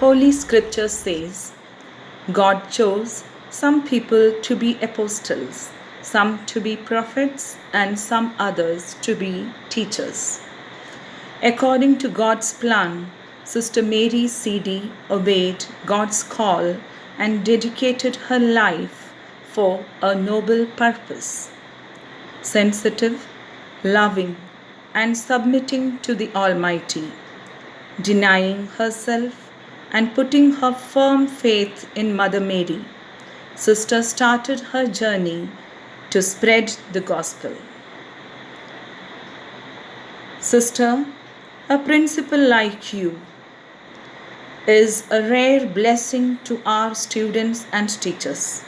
Holy Scripture says, God chose some people to be apostles, some to be prophets, and some others to be teachers. According to God's plan, Sister Mary CD obeyed God's call and dedicated her life for a noble purpose. Sensitive, loving, and submitting to the Almighty, denying herself and putting her firm faith in Mother Mary, Sister started her journey to spread the gospel. Sister, a principal like you is a rare blessing to our students and teachers.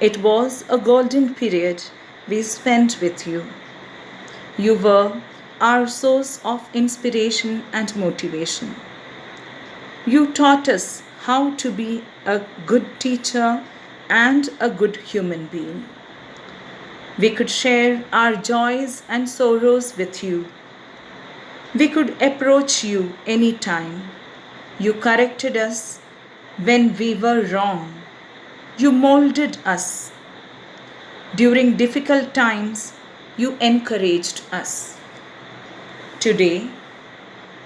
It was a golden period we spent with you. You were our source of inspiration and motivation. You taught us how to be a good teacher and a good human being. We could share our joys and sorrows with you. We could approach you anytime. You corrected us when we were wrong. You molded us. During difficult times, you encouraged us. Today,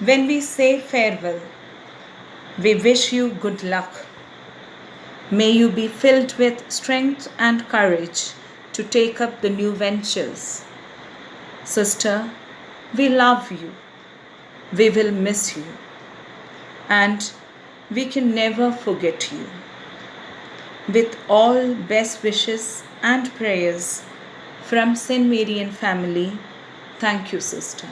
when we say farewell, we wish you good luck. May you be filled with strength and courage to take up the new ventures. Sister, we love you. We will miss you. And we can never forget you. With all best wishes and prayers from St. Marian family, thank you, Sister.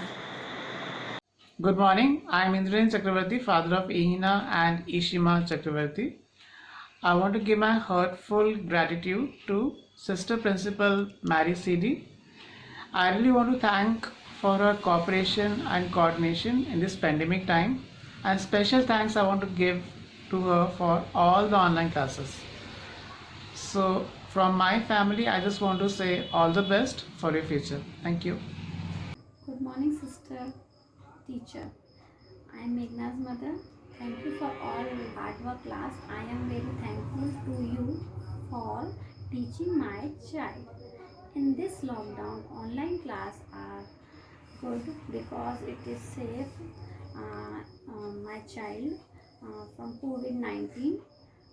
Good morning. I am Indran Chakravarti, father of Ihina and Ishima Chakravarti. I want to give my heartful gratitude to Sister Principal Mary CD. I really want to thank for her cooperation and coordination in this pandemic time, and special thanks I want to give to her for all the online classes. So from my family, I just want to say all the best for your future. Thank you. Good morning, sister, teacher. I am Meghna's mother. Thank you for all hard work class. I am very thankful to you for teaching my child. In this lockdown, online class are good because it is safe my child from COVID-19.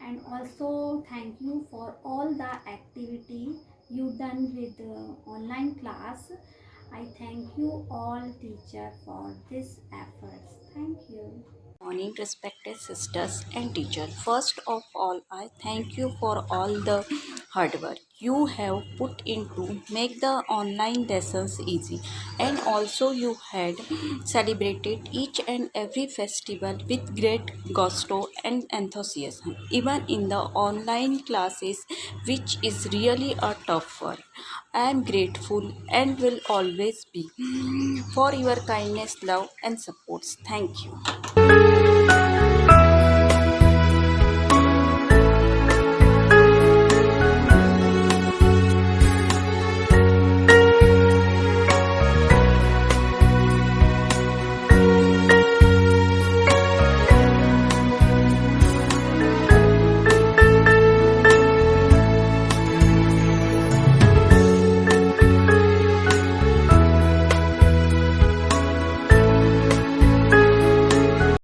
And also thank you for all the activity you done with online class. I thank you all teacher for this efforts. Thank you. Morning, respected sisters and teachers. First of all, I thank you for all the hard work you have put into make the online lessons easy, and also you had celebrated each and every festival with great gusto and enthusiasm, even in the online classes, which is really a tough work. I am grateful and will always be for your kindness, love, and supports. Thank you.